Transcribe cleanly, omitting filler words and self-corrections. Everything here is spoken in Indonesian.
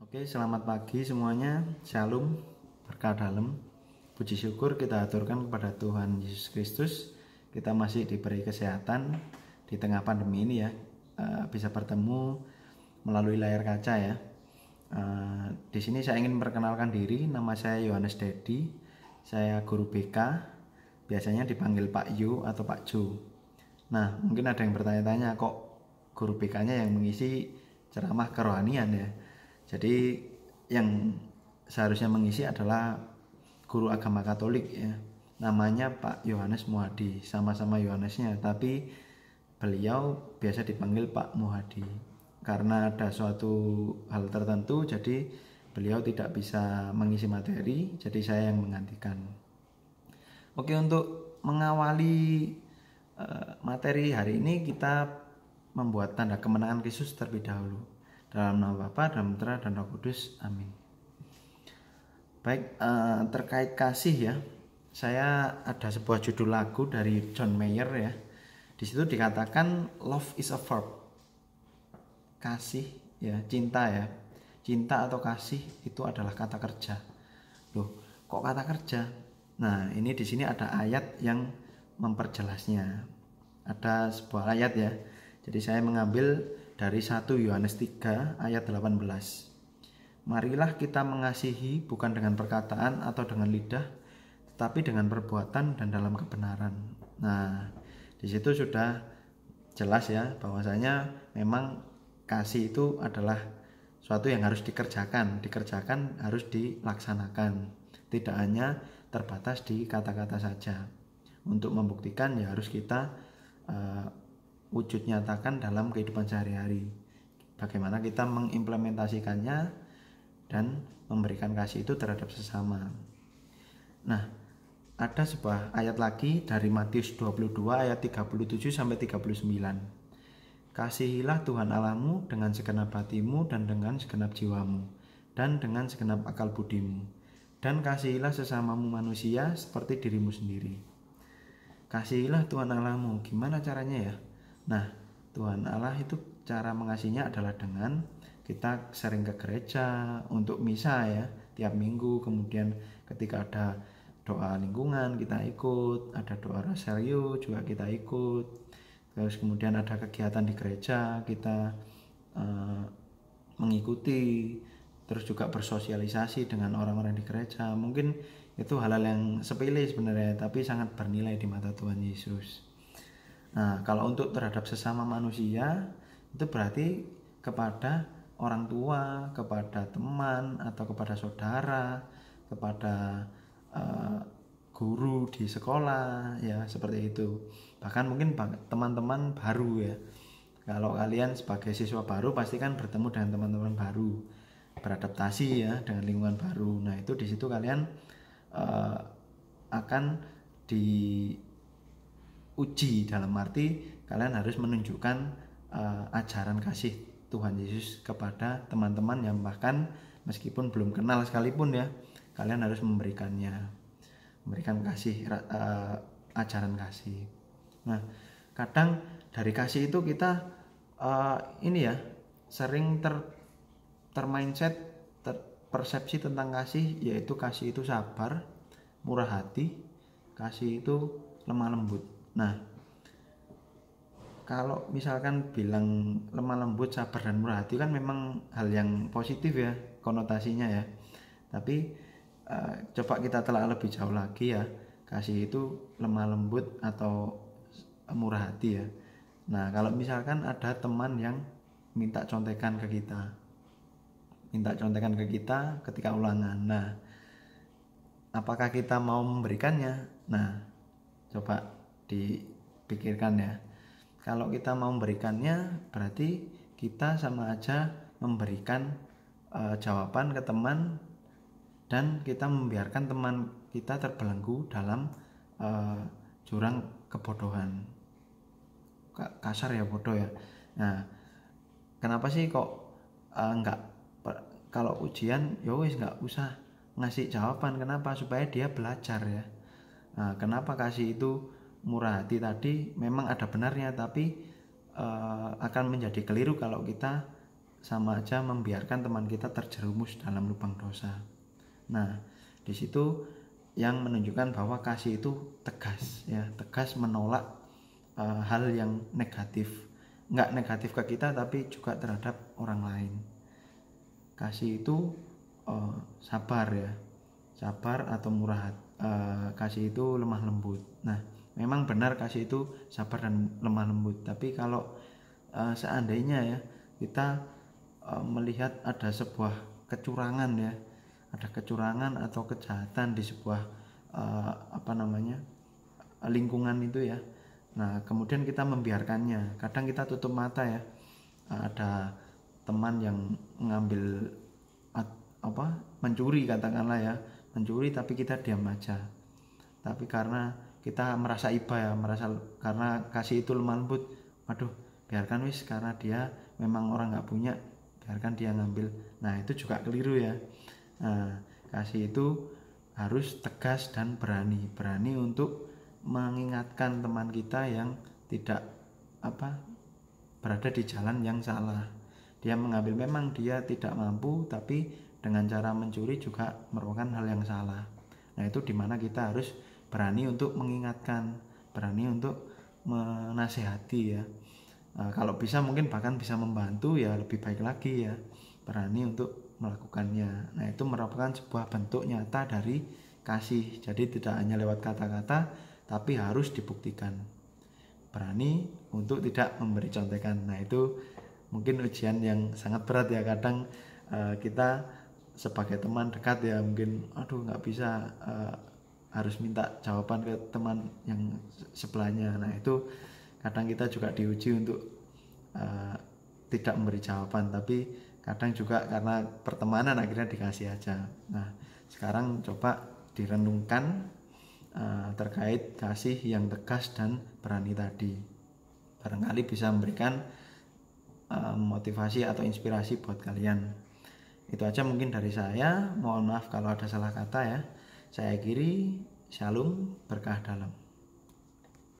Oke, selamat pagi semuanya. Shalom, berkah dalam. Puji syukur kita aturkan kepada Tuhan Yesus Kristus. Kita masih diberi kesehatan di tengah pandemi ini ya. Bisa bertemu melalui layar kaca ya. Di sini saya ingin memperkenalkan diri. Nama saya Yohanes Dedi. Saya guru BK. Biasanya dipanggil Pak Yu atau Pak Ju. Nah, mungkin ada yang bertanya-tanya, kok guru BK-nya yang mengisi ceramah kerohanian ya. Jadi yang seharusnya mengisi adalah guru agama Katolik ya. Namanya Pak Yohanes Muhadi, sama-sama Yohanesnya, tapi beliau biasa dipanggil Pak Muhadi. Karena ada suatu hal tertentu, jadi beliau tidak bisa mengisi materi, jadi saya yang menggantikan. Oke, untuk mengawali materi hari ini kita membuat tanda kemenangan Kristus terlebih dahulu. Dalam nama Bapa, dalam Putra, dan Roh Kudus. Amin. Baik, terkait kasih ya, saya ada sebuah judul lagu dari John Mayer ya. Di situ dikatakan love is a verb. Kasih ya, cinta ya. Cinta atau kasih itu adalah kata kerja. Loh, kok kata kerja? Nah, ini di sini ada ayat yang memperjelasnya. Ada sebuah ayat ya. Jadi saya mengambil dari 1 Yohanes 3 ayat 18. Marilah kita mengasihi bukan dengan perkataan atau dengan lidah, tetapi dengan perbuatan dan dalam kebenaran. Nah, di situ sudah jelas ya bahwasanya memang kasih itu adalah suatu yang harus dikerjakan harus dilaksanakan. Tidak hanya terbatas di kata-kata saja. Untuk membuktikan ya harus kita wujud nyatakan dalam kehidupan sehari-hari. Bagaimana kita mengimplementasikannya dan memberikan kasih itu terhadap sesama. Nah, ada sebuah ayat lagi dari Matius 22 ayat 37 sampai 39. Kasihilah Tuhan Allahmu dengan segenap hatimu dan dengan segenap jiwamu dan dengan segenap akal budimu, dan kasihilah sesamamu manusia seperti dirimu sendiri. Kasihilah Tuhan Allahmu. Gimana caranya ya? Nah, Tuhan Allah itu cara mengasihinya adalah dengan kita sering ke gereja untuk misa ya, tiap minggu. Kemudian ketika ada doa lingkungan kita ikut, ada doa rosario juga kita ikut. Terus kemudian ada kegiatan di gereja kita mengikuti. Terus juga bersosialisasi dengan orang-orang di gereja. Mungkin itu hal-hal yang sepele sebenarnya, tapi sangat bernilai di mata Tuhan Yesus. Nah, kalau untuk terhadap sesama manusia, itu berarti kepada orang tua, kepada teman, atau kepada saudara, kepada guru di sekolah, ya seperti itu. Bahkan mungkin teman-teman baru ya. Kalau kalian sebagai siswa baru pasti kan bertemu dengan teman-teman baru, beradaptasi ya dengan lingkungan baru. Nah, itu di situ kalian akan diuji, dalam arti kalian harus menunjukkan ajaran kasih Tuhan Yesus kepada teman-teman yang bahkan meskipun belum kenal sekalipun ya, kalian harus memberikan kasih, ajaran kasih. Nah, kadang dari kasih itu kita sering termindset, persepsi tentang kasih, yaitu kasih itu sabar, murah hati, kasih itu lemah lembut. Nah, kalau misalkan bilang lemah lembut, sabar dan murah hati kan memang hal yang positif ya konotasinya ya. Tapi coba kita telah lebih jauh lagi ya, kasih itu lemah lembut atau murah hati ya. Nah, kalau misalkan ada teman yang minta contekan ke kita ketika ulangan. Nah, apakah kita mau memberikannya? Nah, coba dipikirkan ya. Kalau kita mau memberikannya, berarti kita sama aja memberikan jawaban ke teman, dan kita membiarkan teman kita terbelenggu dalam jurang kebodohan. Kasar ya, bodoh ya. Nah, kenapa sih kok kalau ujian ya wis nggak usah ngasih jawaban? Kenapa? Supaya dia belajar ya. Nah, kenapa kasih itu murah hati tadi memang ada benarnya, tapi akan menjadi keliru kalau kita sama aja membiarkan teman kita terjerumus dalam lubang dosa. Nah, di situ yang menunjukkan bahwa kasih itu tegas ya, tegas menolak hal yang negatif. Enggak negatif ke kita tapi juga terhadap orang lain. Kasih itu sabar ya. Sabar atau murah hati. Kasih itu lemah lembut. Nah, memang benar kasih itu sabar dan lemah lembut. Tapi kalau seandainya ya kita melihat ada sebuah kecurangan ya, ada kecurangan atau kejahatan di sebuah lingkungan itu ya. Nah, kemudian kita membiarkannya. Kadang kita tutup mata ya. Ada teman yang mengambil mencuri katakanlah ya, mencuri tapi kita diam aja. Tapi karena kita merasa iba ya, karena kasih itu lemah lembut, waduh biarkan wis, karena dia memang orang nggak punya, biarkan dia ngambil. Nah, itu juga keliru ya. Nah, kasih itu harus tegas dan berani untuk mengingatkan teman kita yang tidak berada di jalan yang salah. Dia mengambil, memang dia tidak mampu, tapi dengan cara mencuri juga merupakan hal yang salah. Nah, itu dimana kita harus berani untuk mengingatkan, berani untuk menasehati ya. Kalau bisa mungkin bahkan bisa membantu ya, lebih baik lagi ya, berani untuk melakukannya. Nah, itu merupakan sebuah bentuk nyata dari kasih. Jadi tidak hanya lewat kata-kata, tapi harus dibuktikan. Berani untuk tidak memberi contekan. Nah, itu mungkin ujian yang sangat berat ya. Kadang kita sebagai teman dekat ya, mungkin nggak bisa, harus minta jawaban ke teman yang sebelahnya. Nah, itu kadang kita juga diuji untuk tidak memberi jawaban, tapi kadang juga karena pertemanan akhirnya dikasih aja. Nah, sekarang coba direnungkan terkait kasih yang tegas dan berani tadi. Barangkali bisa memberikan motivasi atau inspirasi buat kalian. Itu aja mungkin dari saya. Mohon maaf kalau ada salah kata ya. Saya akhiri. Shalom, berkah dalam.